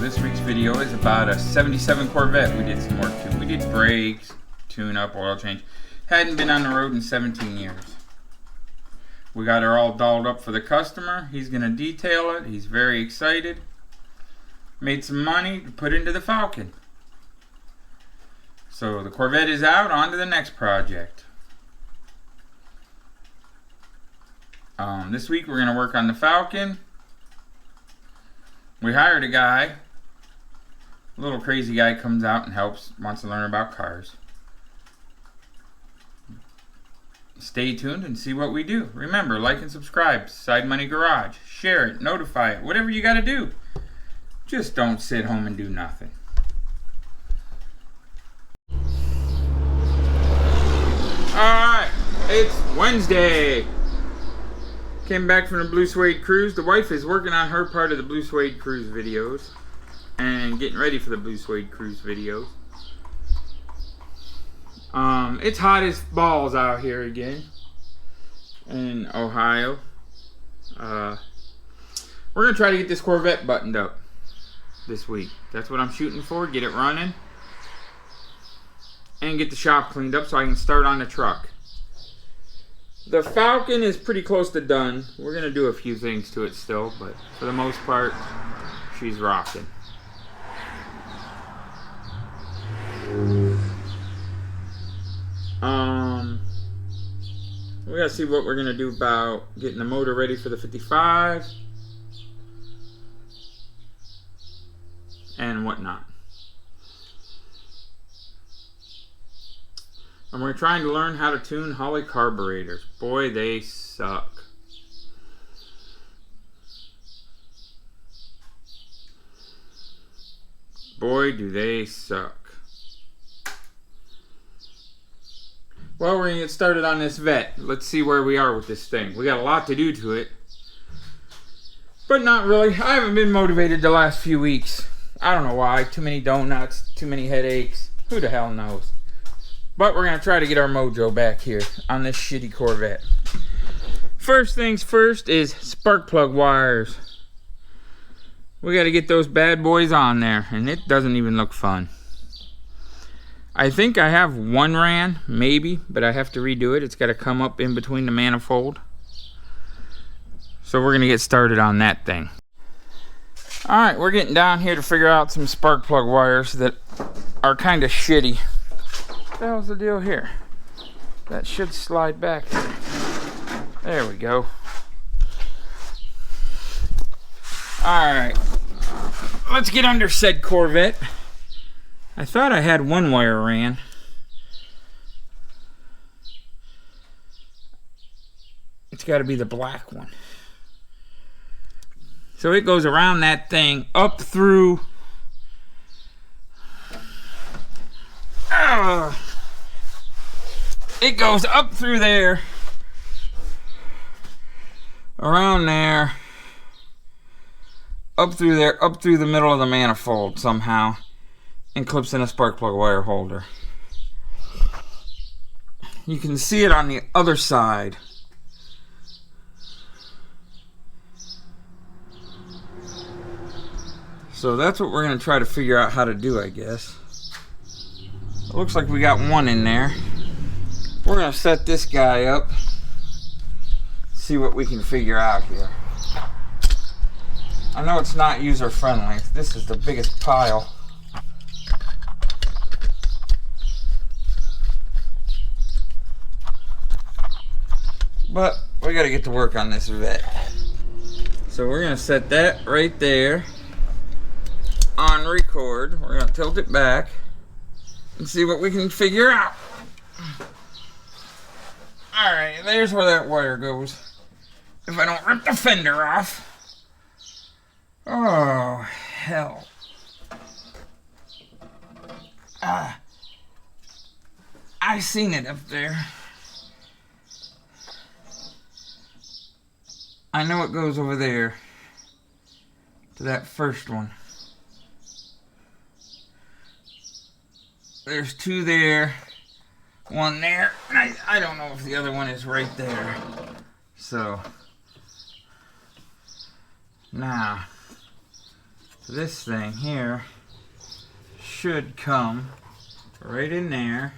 This week's video is about a 77 Corvette. We did some work to. We did brakes, tune-up, oil change. Hadn't been on the road in 17 years. We got her all dolled up for the customer. He's going to detail it. He's very excited. Made some money to put into the Falcon. So the Corvette is out. On to the next project. This week we're going to work on the Falcon. We hired a guy. A little crazy guy comes out and helps, wants to learn about cars. Stay tuned and see what we do. Remember, like and subscribe. Side Money Garage. Share it, notify it, whatever you got to do. Just don't sit home and do nothing. Alright, it's Wednesday. Came back from the Blue Suede Cruise. The wife is working on her part of the Blue Suede Cruise videos and getting ready for the Blue Suede Cruise videos. It's hot as balls out here again in Ohio. We're going to try to get this Corvette buttoned up this week. That's what I'm shooting for. Get it running and get the shop cleaned up so I can start on the truck. The Falcon is pretty close to done. We're going to do a few things to it still, but for the most part, she's rocking. We got to see what we're going to do about getting the motor ready for the 55 and whatnot. And we're trying to learn how to tune Holley carburetors. Boy, they suck. Boy, do they suck. Well, we're going to get started on this Vette. Let's see where we are with this thing. We got a lot to do to it. But not really. I haven't been motivated the last few weeks. I don't know why. Too many donuts, too many headaches. Who the hell knows? But we're going to try to get our mojo back here on this shitty Corvette. First things first is spark plug wires. We got to get those bad boys on there, and it doesn't even look fun. I think I have one ran, maybe, but I have to redo it. It's got to come up in between the manifold. So we're going to get started on that thing. Alright, we're getting down here to figure out some spark plug wires that are kind of shitty. What the hell's the deal here? That should slide back. There we go. Alright. Let's get under said Corvette. I thought I had one wire ran. It's got to be the black one. So it goes around that thing up through... It goes up through there, around there, up through there, up through the middle of the manifold somehow, and clips in a spark plug wire holder. You can see it on the other side. So that's what we're going to try to figure out how to do, I guess. It looks like we got one in there. We're going to set this guy up, see what we can figure out here. I know it's not user friendly. This is the biggest pile. But we got to get to work on this Vette. So we're going to set that right there on record. We're going to tilt it back and see what we can figure out. Alright, there's where that wire goes. If I don't rip the fender off. Oh, hell. I seen it up there. I know it goes over there to that first one. There's two there, one there, and I don't know if the other one is right there. So, now, This thing here should come right in there.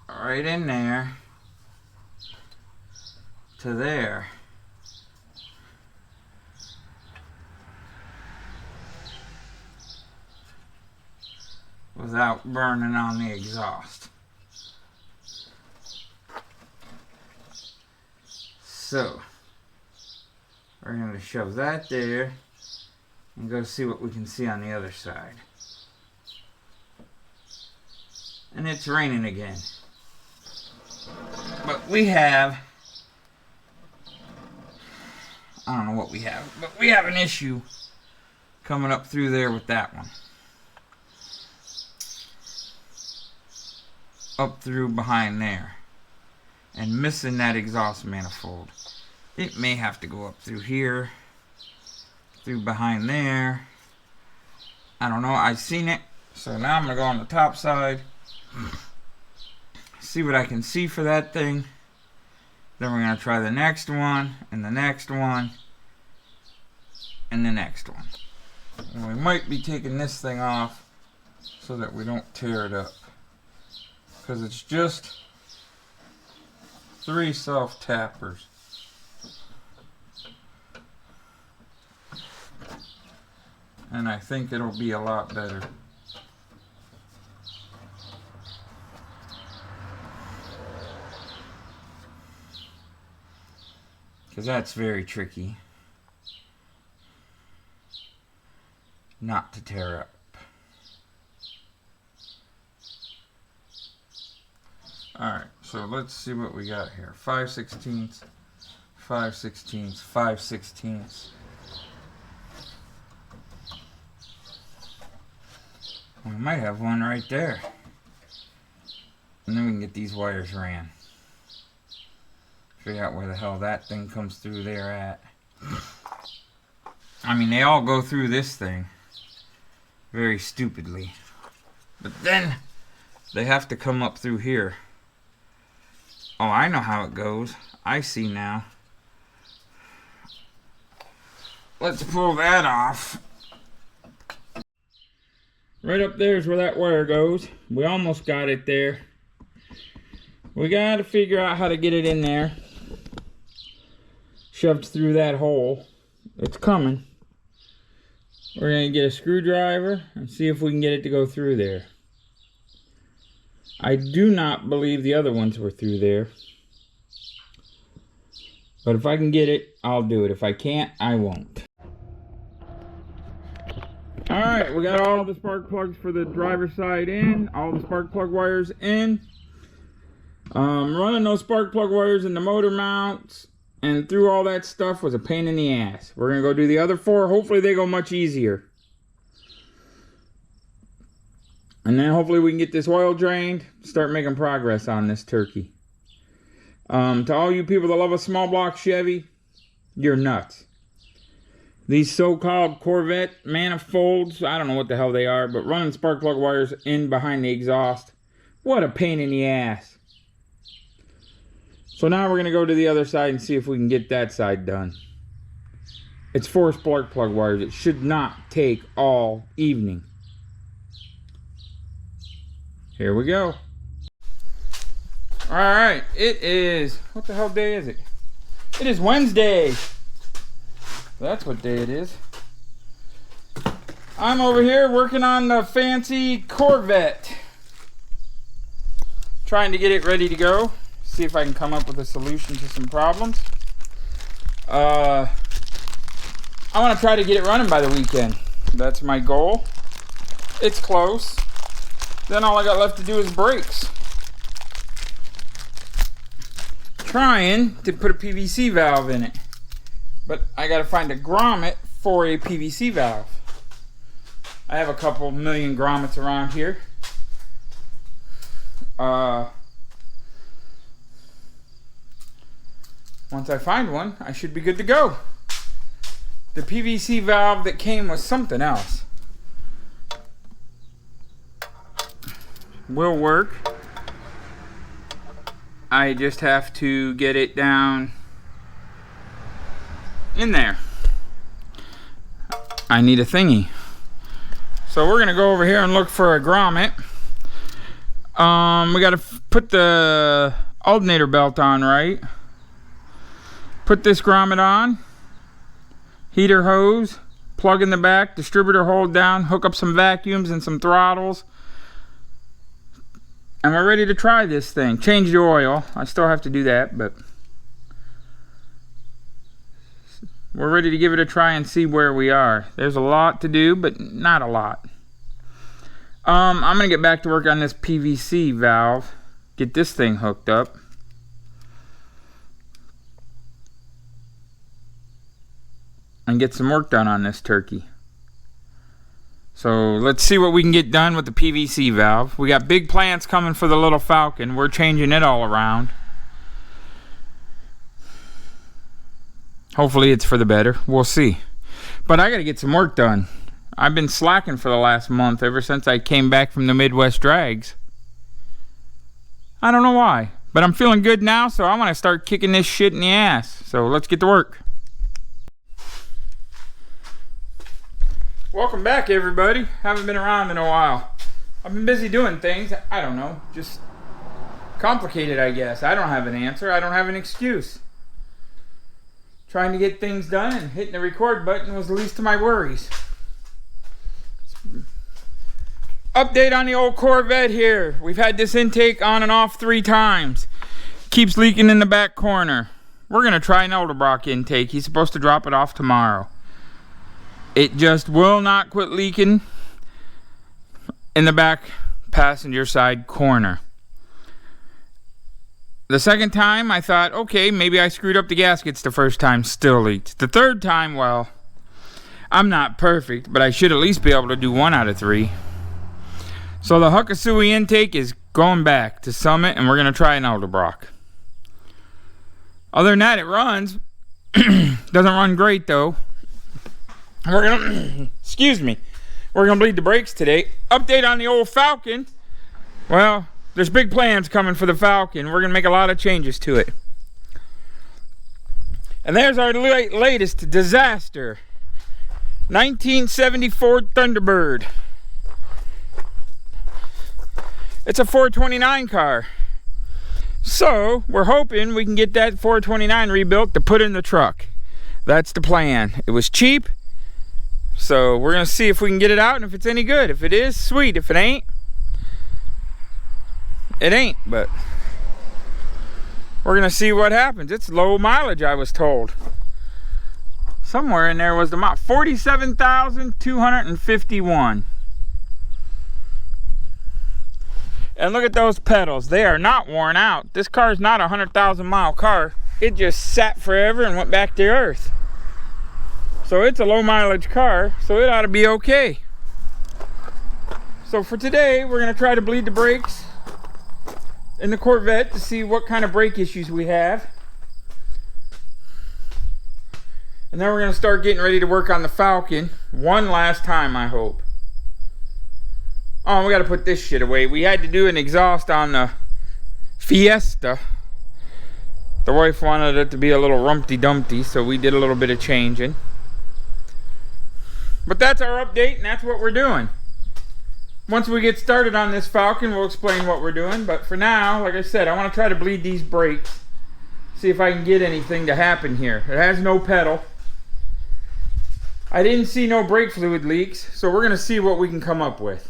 Right in there to there. Without burning on the exhaust. So, we're going to shove that there and go see what we can see on the other side. And it's raining again. But we have, I don't know what we have, but we have an issue coming up through there with that one. Up through behind there. And missing that exhaust manifold. It may have to go up through here. Through behind there. I don't know, I've seen it. So now I'm going to go on the top side. See what I can see for that thing. Then we're going to try the next one. And the next one. And the next one. And we might be taking this thing off so that we don't tear it up. Because it's just 3 self-tappers. And I think it'll be a lot better. Because that's very tricky. Not to tear up. Alright, so let's see what we got here. 5/16, 5/16, 5/16. We might have one right there. And then we can get these wires ran. Figure out where the hell that thing comes through there at. I mean, they all go through this thing. Very stupidly. But then, they have to come up through here. Oh, I know how it goes. I see now. Let's pull that off. Right up there is where that wire goes. We almost got it there. We got to figure out how to get it in there. Shoved through that hole. It's coming. We're going to get a screwdriver and see if we can get it to go through there. I do not believe the other ones were through there. But if I can get it, I'll do it. If I can't, I won't. Alright, we got all the spark plugs for the driver's side in. All the spark plug wires in. Running those spark plug wires in the motor mounts and through all that stuff was a pain in the ass. We're going to go do the other 4. Hopefully they go much easier. And then hopefully we can get this oil drained, start making progress on this turkey. To all you people that love a small block Chevy, you're nuts. These so-called Corvette manifolds, I don't know what the hell they are, but running spark plug wires in behind the exhaust, what a pain in the ass. So now we're going to go to the other side and see if we can get that side done. It's 4 spark plug wires. It should not take all evening. Here we go. Alright, it is, what the hell day is it? It is Wednesday. That's what day it is. I'm over here working on the fancy Corvette. Trying to get it ready to go. See if I can come up with a solution to some problems. I want to try to get it running by the weekend. That's my goal. It's close. Then all I got left to do is brakes. Trying to put a PVC valve in it. But I got to find a grommet for a PVC valve. I have a couple million grommets around here. Once I find one, I should be good to go. The PVC valve that came was something else. Will work. I just have to get it down in there. I need a thingy. So we're gonna go over here and look for a grommet. We gotta put the alternator belt on right. Put this grommet on. Heater hose. Plug in the back. Distributor hold down. Hook up some vacuums and some throttles. And we're ready to try this thing. Change the oil. I still have to do that, but we're ready to give it a try and see where we are. There's a lot to do, but not a lot. I'm gonna get back to work on this PVC valve. Get this thing hooked up. And get some work done on this turkey. So let's see what we can get done with the PVC valve. We got big plans coming for the little Falcon. We're changing it all around. Hopefully it's for the better. We'll see. But I gotta get some work done. I've been slacking for the last month ever since I came back from the Midwest drags. I don't know why. But I'm feeling good now, so I want to start kicking this shit in the ass. So let's get to work. Welcome back, everybody. Haven't been around in a while. I've been busy doing things. I don't know. Just complicated, I guess. I don't have an answer. I don't have an excuse. Trying to get things done and hitting the record button was the least of my worries. Update on the old Corvette here. We've had this intake on and off 3 times. Keeps leaking in the back corner. We're going to try an Edelbrock intake. He's supposed to drop it off tomorrow. It just will not quit leaking in the back passenger side corner. The second time I thought, okay, maybe I screwed up the gaskets the first time, still leaked. The third time, well, I'm not perfect, but I should at least be able to do 1 out of 3. So the Huckasui intake is going back to Summit, and we're going to try an Edelbrock. Other than that, it runs. Doesn't run great, though. We're gonna, excuse me, we're gonna bleed the brakes today. Update on the old Falcon. Well, there's big plans coming for the Falcon. We're gonna make a lot of changes to it. And there's our latest disaster. 1974 Thunderbird. It's a 429 car. So, we're hoping we can get that 429 rebuilt to put in the truck. That's the plan. It was cheap. So we're going to see if we can get it out and if it's any good. If it is, sweet. If it ain't, it ain't. But we're going to see what happens. It's low mileage, I was told. Somewhere in there was the mile. 47,251. And look at those pedals. They are not worn out. This car is not a 100,000 mile car. It just sat forever and went back to earth. So it's a low mileage car, so it ought to be okay. So for today, we're going to try to bleed the brakes in the Corvette to see what kind of brake issues we have. And then we're going to start getting ready to work on the Falcon one last time, I hope. Oh, we got to put this shit away. We had to do an exhaust on the Fiesta. The wife wanted it to be a little rumpty-dumpty, so we did a little bit of changing. But that's our update, and that's what we're doing. Once we get started on this Falcon, we'll explain what we're doing. But for now, like I said, I want to try to bleed these brakes. See if I can get anything to happen here. It has no pedal. I didn't see no brake fluid leaks, so we're going to see what we can come up with.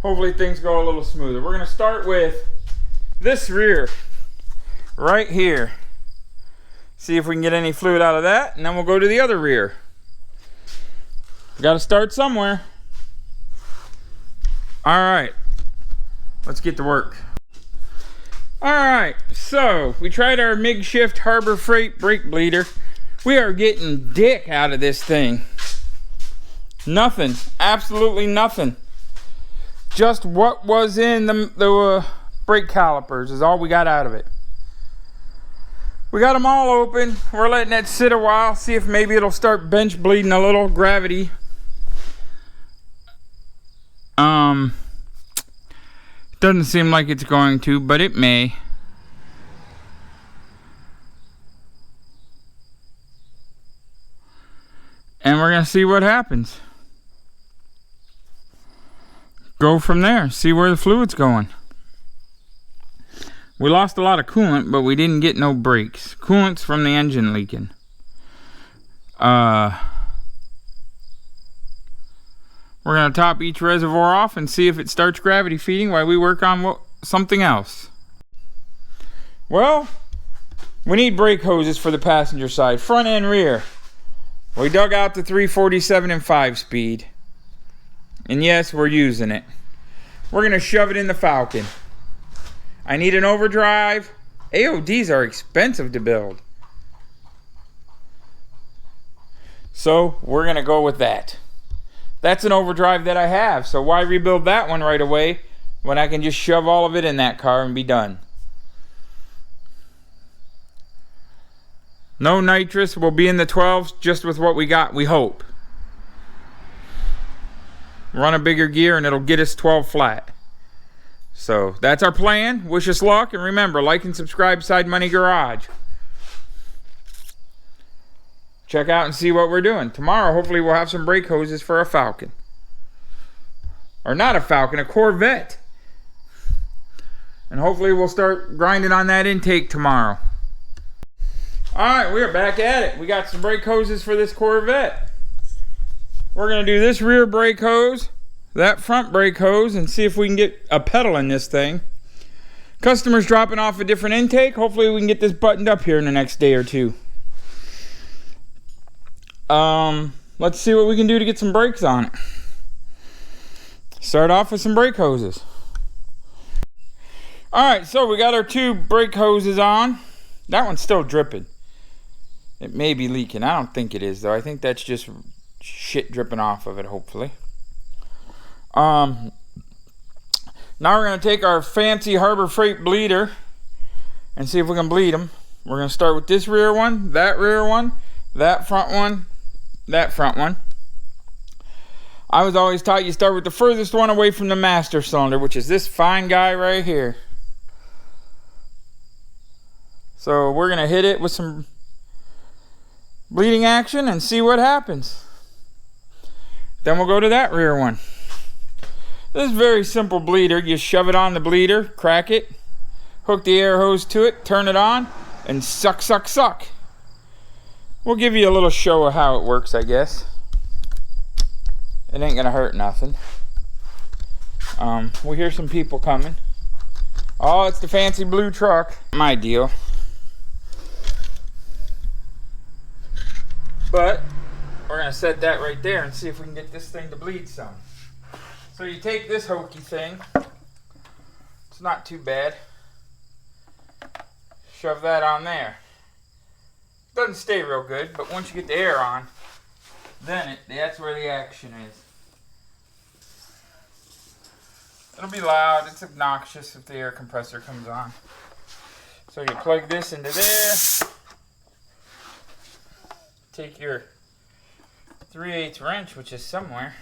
Hopefully things go a little smoother. We're going to start with this rear right here. See if we can get any fluid out of that, and then we'll go to the other rear. Got to start somewhere. All right, let's get to work. All right, so we tried our MIG Shift Harbor Freight brake bleeder. We are getting dick out of this thing. Nothing, absolutely nothing. Just what was in the brake calipers is all we got out of it. We got them all open. We're letting that sit a while, see if maybe it'll start bench bleeding a little. Gravity. Doesn't seem like it's going to, but it may. we're going to see what happens. Go from there. See where the fluid's going. We lost a lot of coolant, but we didn't get no brakes. Coolant's from the engine leaking. We're going to top each reservoir off and see if it starts gravity feeding while we work on something else. Well, we need brake hoses for the passenger side, front and rear. We dug out the 347 and 5-speed. And yes, we're using it. We're going to shove it in the Falcon. I need an overdrive. AODs are expensive to build. So we're going to go with that. That's an overdrive that I have, so why rebuild that one right away when I can just shove all of it in that car and be done. No nitrous, we'll be in the 12s just with what we got, we hope. Run a bigger gear and it'll get us 12 flat. So that's our plan. Wish us luck, and remember, like and subscribe Side Money Garage. Check out and see what we're doing. Tomorrow, hopefully, we'll have some brake hoses for a Falcon. Or not a Falcon, a Corvette. And hopefully, we'll start grinding on that intake tomorrow. Alright, we're back at it. We got some brake hoses for this Corvette. We're going to do this rear brake hose, that front brake hose, and see if we can get a pedal in this thing. Customer's dropping off a different intake. Hopefully, we can get this buttoned up here in the next day or two. Let's see what we can do to get some brakes on it. Start off with some brake hoses. Alright, so we got our 2 brake hoses on. That one's still dripping. It may be leaking. I don't think it is, though. I think that's just shit dripping off of it, hopefully. Now we're going to take our fancy Harbor Freight bleeder and see if we can bleed them. We're going to start with this rear one, that rear one, that front one, that front one. I was always taught you start with the furthest one away from the master cylinder, which is this fine guy right here. So we're going to hit it with some bleeding action and see what happens. Then we'll go to that rear one. This is a very simple bleeder. You shove it on the bleeder, crack it, hook the air hose to it, turn it on, and suck, suck, suck. We'll give you a little show of how it works, I guess. It ain't gonna hurt nothing. We'll hear some people coming. Oh, it's the fancy blue truck. My deal. But we're gonna set that right there and see if we can get this thing to bleed some. So you take this hokey thing. It's not too bad. Shove that on there. Doesn't stay real good, but once you get the air on, then that's where the action is. It'll be loud. It's obnoxious if the air compressor comes on. So you plug this into there. Take your 3/8 wrench, which is somewhere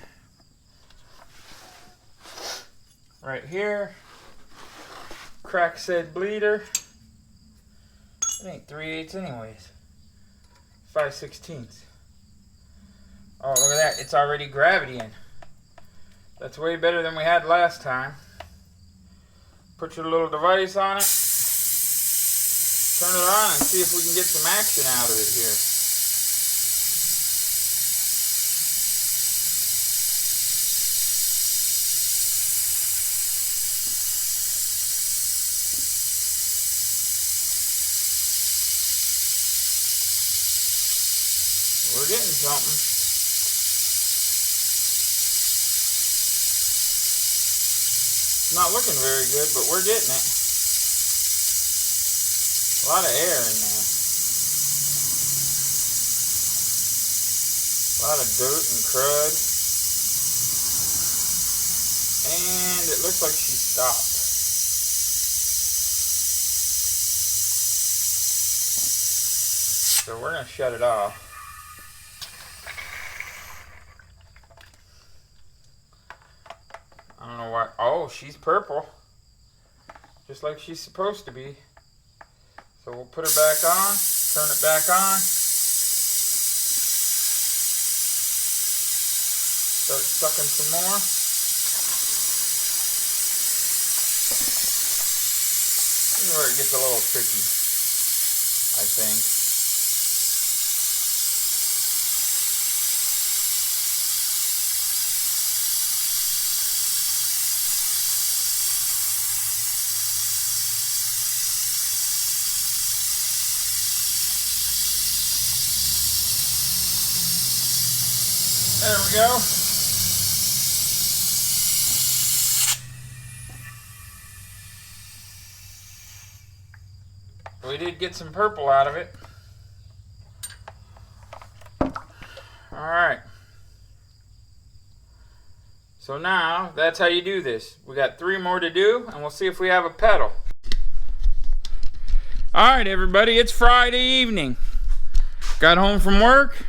right here. Crack said bleeder. It ain't 3/8 anyways. 5/16. Oh, look at that. It's already gravity in. That's way better than we had last time. Put your little device on it. Turn it on and see if we can get some action out of it here. We're getting something. Not looking very good, but we're getting it. A lot of air in there. A lot of dirt and crud. And it looks like she stopped. So we're going to shut it off. I don't know why. Oh, she's purple. Just like she's supposed to be. So we'll put her back on. Turn it back on. Start sucking some more. This is where it gets a little tricky, I think. There we go. We did get some purple out of it. Alright. So now, that's how you do this. We got 3 more to do, and we'll see if we have a pedal. Alright everybody, it's Friday evening. Got home from work.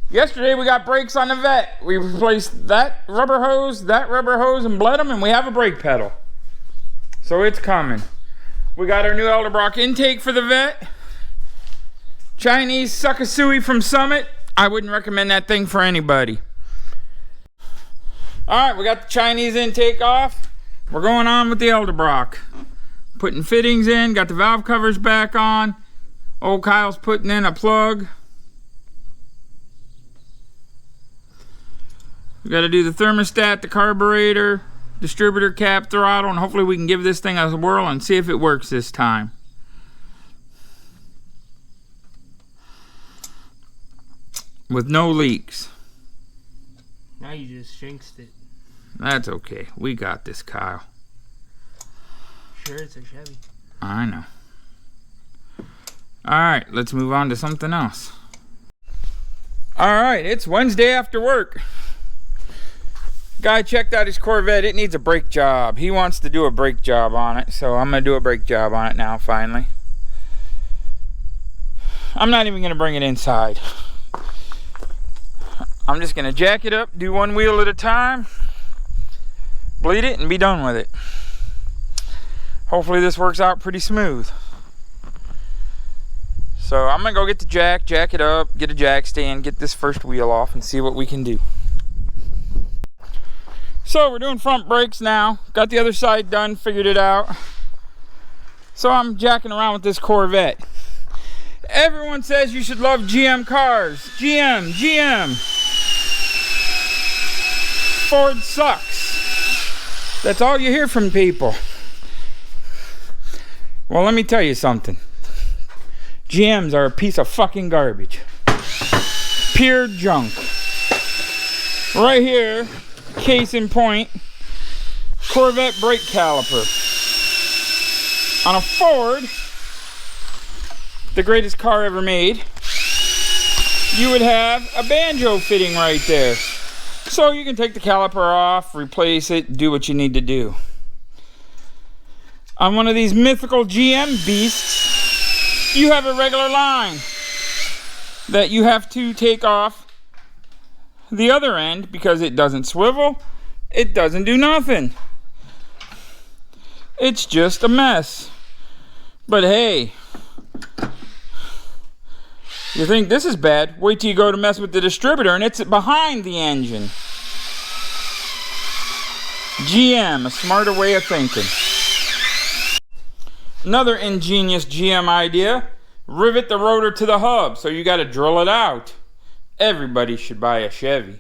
Yesterday we got brakes on the Vette. We replaced that rubber hose, and bled them, and we have a brake pedal. So it's coming. We got our new Edelbrock intake for the Vette. Chinese Suckasui from Summit. I wouldn't recommend that thing for anybody. Alright, we got the Chinese intake off. We're going on with the Edelbrock. Putting fittings in, got the valve covers back on. Old Kyle's putting in a plug. We got to do the thermostat, the carburetor, distributor cap, throttle, and hopefully we can give this thing a whirl and see if it works this time. With no leaks. Now you just jinxed it. That's okay. We got this, Kyle. Sure, it's a Chevy. I know. Alright, let's move on to something else. Alright, it's Wednesday after work. Guy checked out his Corvette. It needs a brake job. He wants to do a brake job on it, so I'm going to do a brake job on it now, finally. I'm not even going to bring it inside. I'm just going to jack it up, do one wheel at a time, bleed it, and be done with it. Hopefully this works out pretty smooth. So I'm going to go get the jack it up, get a jack stand, get this first wheel off, and see what we can do. So we're doing front brakes now. Got the other side done, figured it out. So I'm jacking around with this Corvette. Everyone says you should love GM cars. GM. Ford sucks. That's all you hear from people. Well, let me tell you something. GMs are a piece of fucking garbage. Pure junk. Right here. Case in point, Corvette brake caliper. On a Ford, the greatest car ever made, you would have a banjo fitting right there. So you can take the caliper off, replace it, do what you need to do. On one of these mythical GM beasts, you have a regular line that you have to take off the other end because it doesn't swivel, it doesn't do nothing. It's just a mess. But hey, you think this is bad? Wait till you go to mess with the distributor and it's behind the engine. GM, a smarter way of thinking. Another ingenious GM idea, rivet the rotor to the hub, so you got to drill it out. Everybody should buy a Chevy.